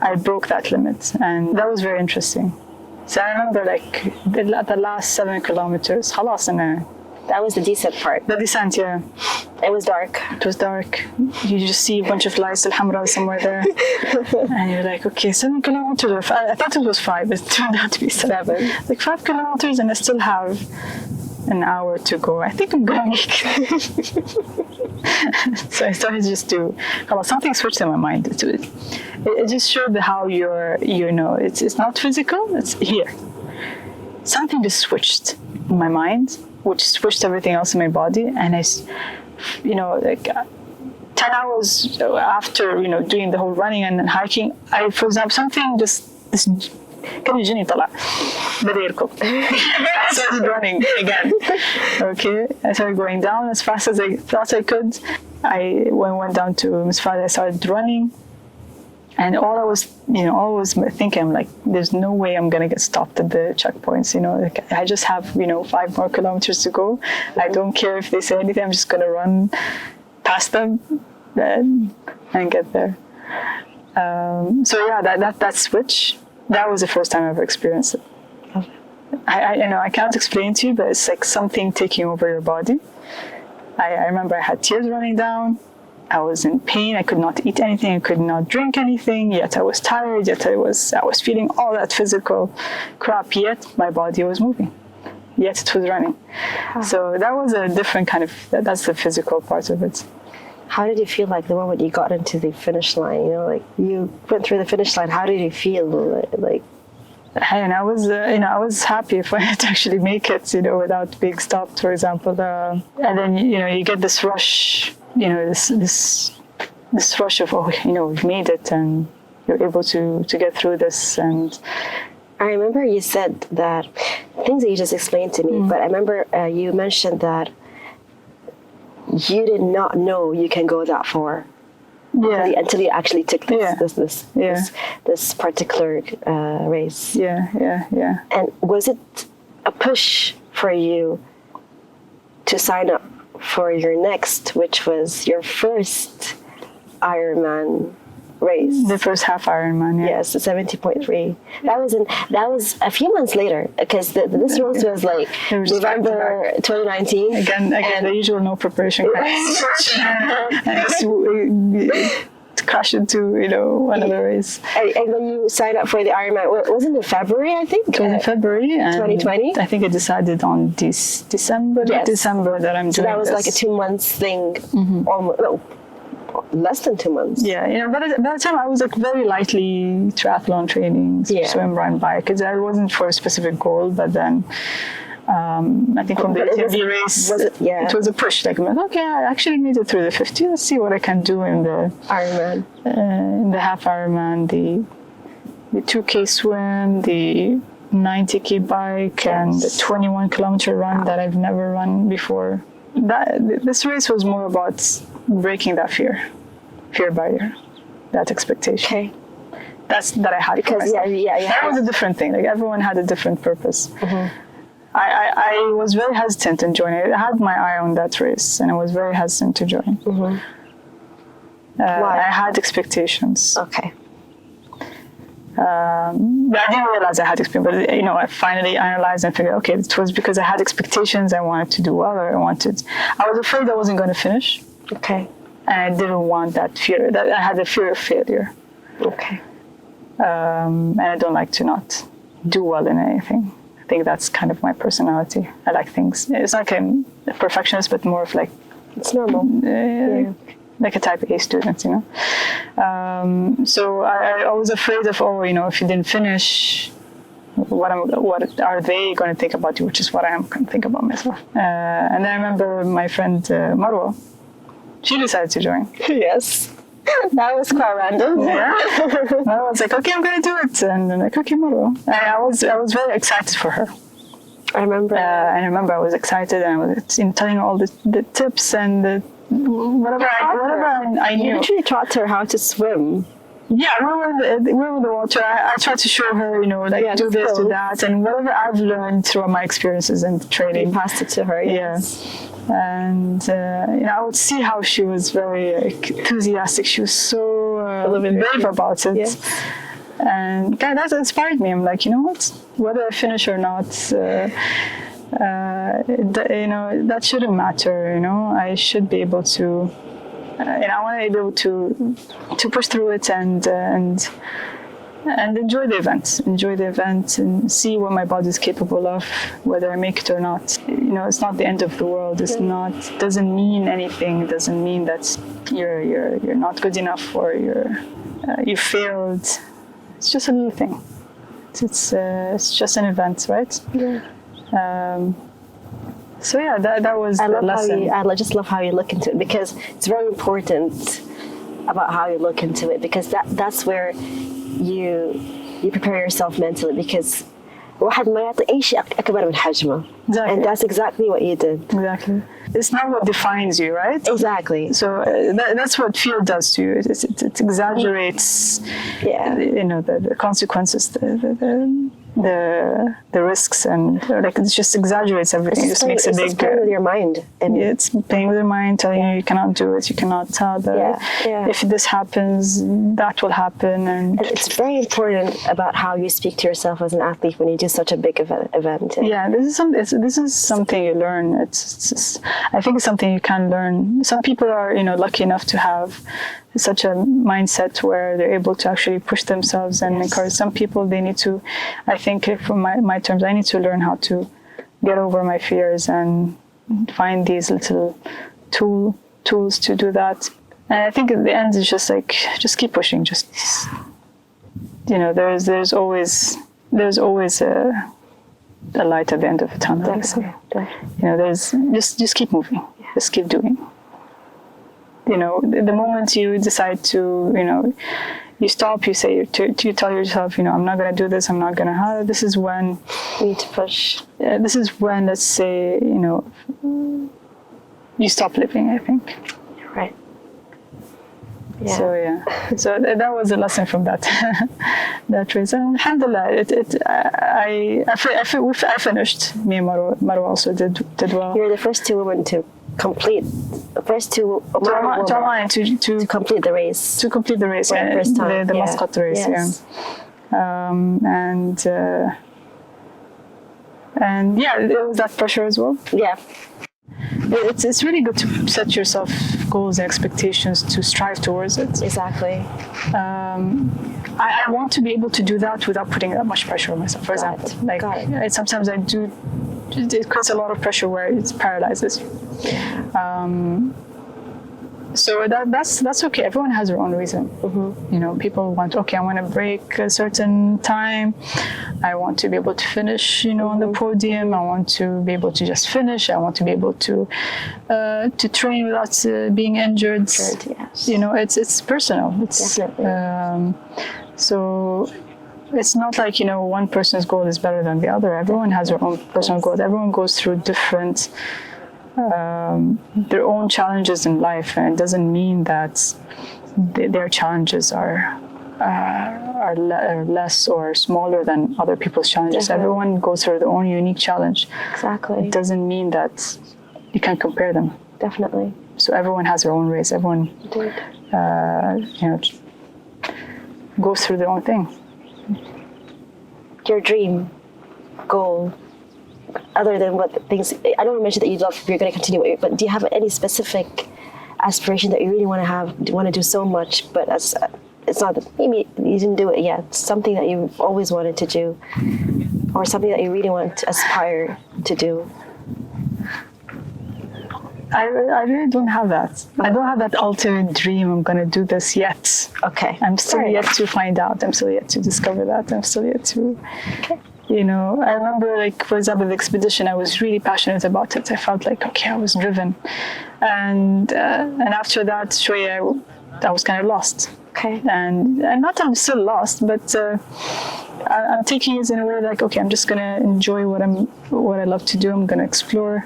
I broke that limit. And that was very interesting. So I remember, the last 7 kilometers, that was the descent part. The descent, yeah. It was dark. It was dark. You just see a bunch of lights, Al-Hamra somewhere there. And you're like, okay, 7 kilometers. I thought it was 5, it turned out to be 7. 5 kilometers, and I still have an hour to go. I think I'm going to make it. So I started just to, something switched in my mind. It just showed how it's not physical, it's here. Something just switched in my mind, which switched everything else in my body. And 10 hours after, doing the whole running and then hiking, for example, something just this كان يجيني طلع بدي يركض. I started running again. Okay, I started going down as fast as I thought I could. When I went down to Misfad, I started running, and all I was thinking, I'm like, there's no way I'm gonna get stopped at the checkpoints. Like, I just have 5 more kilometers to go. I don't care if they say anything. I'm just gonna run past them and get there. So yeah, that switch. That was the first time I ever experienced it. I can't explain to you, but it's like something taking over your body. I remember I had tears running down. I was in pain. I could not eat anything. I could not drink anything. Yet I was tired. Yet I was feeling all that physical crap. Yet my body was moving. Yet it was running. So that was a different kind of. That's the physical part of it. How did you feel like the moment you got into the finish line? Like you went through the finish line. How did you feel? Like, and I was, I was happy if I had to actually make it, without being stopped, for example. And then, you get this rush, this rush of, we've made it, and you're able to get through this. And I remember you said that things that you just explained to me, but I remember you mentioned that you did not know you can go that far. Yeah. Until you actually took this particular race. Yeah. And was it a push for you to sign up for your next, which was your first Ironman race? The first half Ironman, yeah. Yes, the 70.3. That was a few months later, because this race was like November 2019. Again, the usual no preparation. Crash into another race. And then you signed up for the Ironman. Was it in February? I think it was in February, 2020. I think I decided on December that I'm doing. So that was like a 2 months thing, almost. No, less than 2 months. Yeah, by the time I was like very lightly triathlon training, swim, run, bike. Because I wasn't for a specific goal, but then I think from the UTMB race, it was a push. Like, I'm like, okay, I actually made it through the 50. Let's see what I can do in the Ironman, in the half Ironman, the 2K swim, the 90K bike, and the 21-kilometer run that I've never run before. This race was more about breaking that fear barrier, that expectation. Okay. That I had for myself. That was a different thing. Like, everyone had a different purpose. I was very hesitant in joining. I had my eye on that race, and I was very hesitant to join. Why? I had expectations. Okay. But I didn't realize I had expectations. But I finally analyzed and figured, okay, it was because I had expectations. I wanted to do well, or I was afraid I wasn't going to finish. Okay. And I didn't want that fear. I had a fear of failure. Okay. And I don't like to not do well in anything. I think that's kind of my personality. I like things. It's not like I'm a perfectionist, but more of like... It's normal. Like a type A student, So I was afraid of, if you didn't finish, what are they going to think about you, which is what I am going to think about myself. And then I remember my friend Marwa, she decided to join. Yes. That was quite random. Yeah. I was like, okay, I'm going to do it. And I'm like, okay, Marwa. And I was very excited for her. I remember. I was excited, and I was telling her all the tips and whatever I knew. You literally taught her how to swim. Yeah, we're with the water. I tried to show her, do this, do that, and whatever I've learned through my experiences and training. You passed it to her, yes. And I would see how she was very enthusiastic. She was so brave about it. Yes. And that inspired me. I'm like, you know what? Whether I finish or not, that shouldn't matter. I should be able to. I want to be able to push through it and enjoy the event and see what my body is capable of, whether I make it or not. It's not the end of the world. Doesn't mean anything. Doesn't mean that you're not good enough or you failed. It's just a little thing. It's just an event, right? Yeah. So yeah, that was the lesson. I just love how you look into it, because it's very important about how you look into it, because that's where you prepare yourself mentally, because واحد ما يعطي أي شيء أكبر من حجمه. Exactly. And that's exactly what you did. Exactly. It's not what defines you, right? Exactly. So that's what fear does to you. It exaggerates, the consequences, the risks, and like it just exaggerates everything. It just makes it big. It's playing with your mind. And it's playing with your mind, telling you cannot do it, you cannot tell that if this happens, that will happen. And it's very important about how you speak to yourself as an athlete when you do such a big event. Yeah, this is something you learn. I think it's something you can learn. Some people are, lucky enough to have such a mindset where they're able to actually push themselves and encourage. Some people, they need to, I think from my terms, I need to learn how to get over my fears and find these little tools to do that. And I think at the end it's just like, just keep pushing. Just, there's always a light at the end of the tunnel. Definitely. There's just keep moving. Just keep doing. The moment you decide to, you stop, you say, you tell yourself, I'm not going to do this, I'm not going to, this is when you need to push. This is when, let's say, you stop living, I think. Right. Yeah. So that was a lesson from that race. And alhamdulillah, I finished. Me and Marwa also did well. You're the first two women to complete to complete the race. To complete the race, the first time. The Muscat race, yes. And there was that pressure as well. Yeah. It's really good to set yourself goals and expectations to strive towards it. Exactly. I want to be able to do that without putting that much pressure on myself. For example, sometimes I do. It creates a lot of pressure where it paralyzes you. So that's okay. Everyone has their own reason. Mm-hmm. People want, I want to break a certain time. I want to be able to finish, on the podium. I want to be able to just finish. I want to be able to train without being injured. Yes. It's personal. It's so it's not like, one person's goal is better than the other. Everyone has their own personal goals. Everyone goes through different their own challenges in life, and it doesn't mean that their challenges are less or smaller than other people's challenges. Definitely. Everyone goes through their own unique challenge. Exactly. It doesn't mean that you can compare them. Definitely. So everyone has their own race. Everyone, goes through their own thing. Your dream, goal, other than what things, I don't mention that you're going to continue, but do you have any specific aspiration that you really want to do so much, but it's not that maybe you didn't do it yet, something that you've always wanted to do, or something that you really want to aspire to do? I really don't have that. I don't have that ultimate dream, I'm going to do this yet. Okay. I'm still yet to find out. I'm still yet to discover that. I'm still yet to... Okay. I remember, for example, the expedition, I was really passionate about it. I felt like, I was driven. And after that, I was kind of lost. Okay. And not that I'm still lost, but I'm taking it in a way like, I'm just going to enjoy what I love to do. I'm going to explore.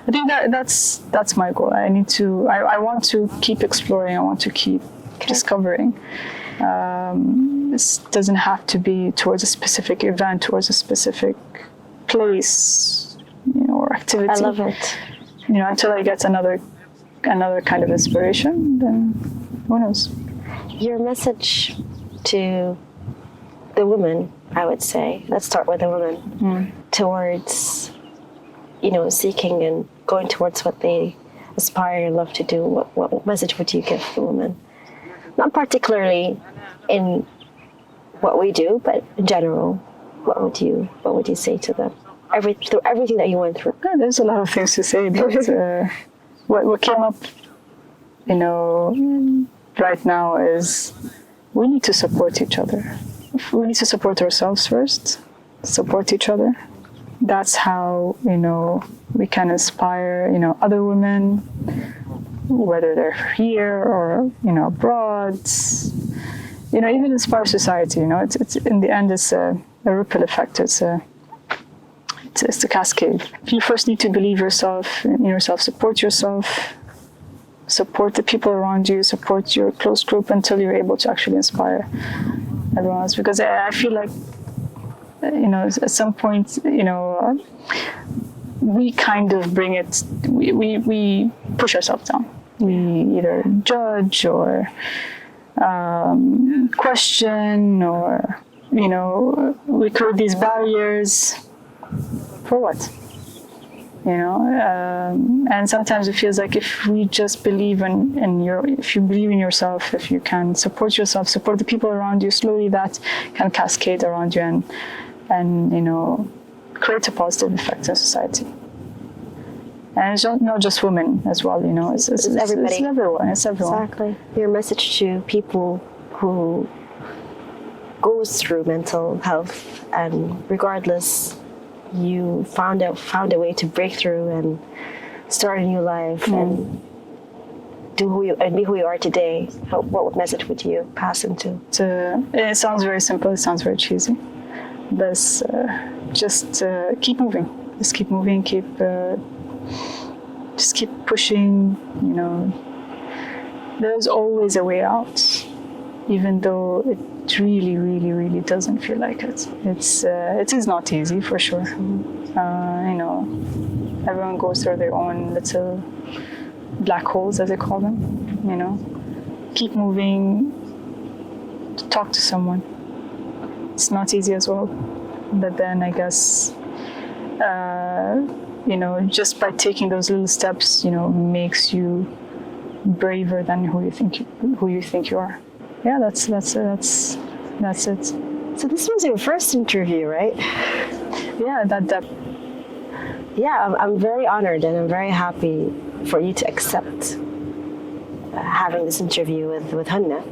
I think that's my goal. I want to keep exploring. I want to keep discovering. This doesn't have to be towards a specific event, towards a specific place, or activity. I love it. Until I get another kind of inspiration, then who knows? Your message to the woman, I would say, let's start with the woman, towards, seeking and going towards what they aspire and love to do. What message would you give the woman? Not particularly in what we do, but in general, what would you say to them? Through everything that you went through. Yeah, there's a lot of things to say, but what came up, right now is we need to support each other. We need to support ourselves first, support each other, that's how, you know, we can inspire, you know, other women, whether they're here or, you know, abroad, you know, even inspire society. You know, it's in the end, it's a ripple effect. It's a cascade. You first need to believe in yourself, support yourself, support the people around you, support your close group until you're able to actually inspire everyone else. Because I feel like, you know, at some point, you know, we kind of bring it, we push ourselves down. We either judge or question, or, you know, we create these barriers. For what? You know, and sometimes it feels like if we just believe if you believe in yourself, if you can support yourself, support the people around you, slowly that can cascade around you and you know, create a positive effect in society. And it's not just women as well, you know, it's everybody. It's everyone. It's everyone. Exactly. Your message to people who goes through mental health, and regardless, you found a way to break through and start a new life and be who you are today. What message would you pass them to? It sounds very simple. It sounds very cheesy, but just keep moving. Just keep moving. Just keep pushing. You know, there's always a way out, even though it really, really, really doesn't feel like it. It is not easy, for sure. You know, everyone goes through their own little black holes, as they call them. You know, keep moving. Talk to someone. It's not easy as well, but then I guess, you know, just by taking those little steps, you know, makes you braver than who you think you are. Yeah, that's it. So this was your first interview, right? Yeah, that. Yeah, I'm very honored and I'm very happy for you to accept having this interview with Hunna.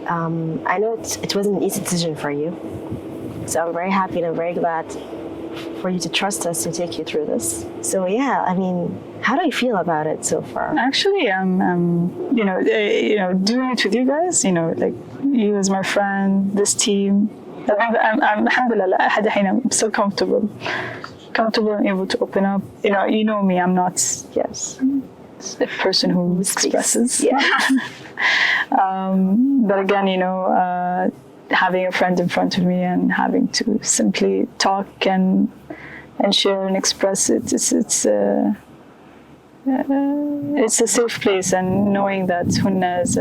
I know it wasn't an easy decision for you, so I'm very happy and I'm very glad for you to trust us to take you through this. So yeah, I mean, how do you feel about it so far? Actually, you know, doing it with you guys, you know, like you as my friend, this team. I'm alhamdulillah, I'm so comfortable and able to open up. You know me, I'm not a person who expresses. Yeah. But again, you know, having a friend in front of me and having to simply talk and share and express it, it's a safe place, and knowing that Hunna is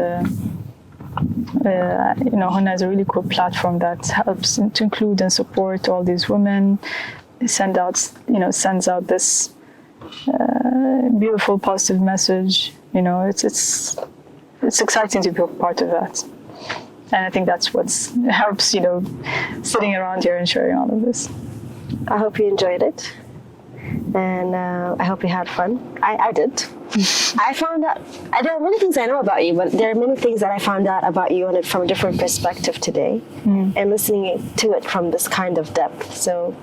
Hunna is a really cool platform that helps to include and support all these women. It sends out this beautiful, positive message. You know, it's exciting to be a part of that. And I think that's what helps, you know, sitting around here and sharing all of this. I hope you enjoyed it. And I hope you had fun. I did. I found out, there are many things I know about you, but there are many things that I found out about you from a different perspective today, and listening to it from this kind of depth. So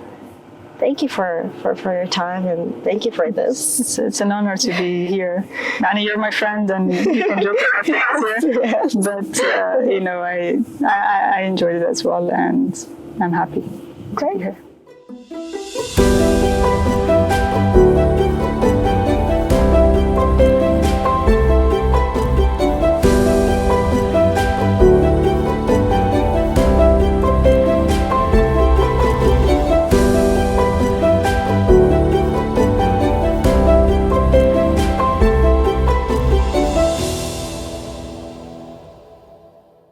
thank you for your time, and thank you for this. It's an honor to be here. Annie, you're my friend, and you can joke about it. Yes. But you know, I enjoyed it as well, and I'm happy to be here.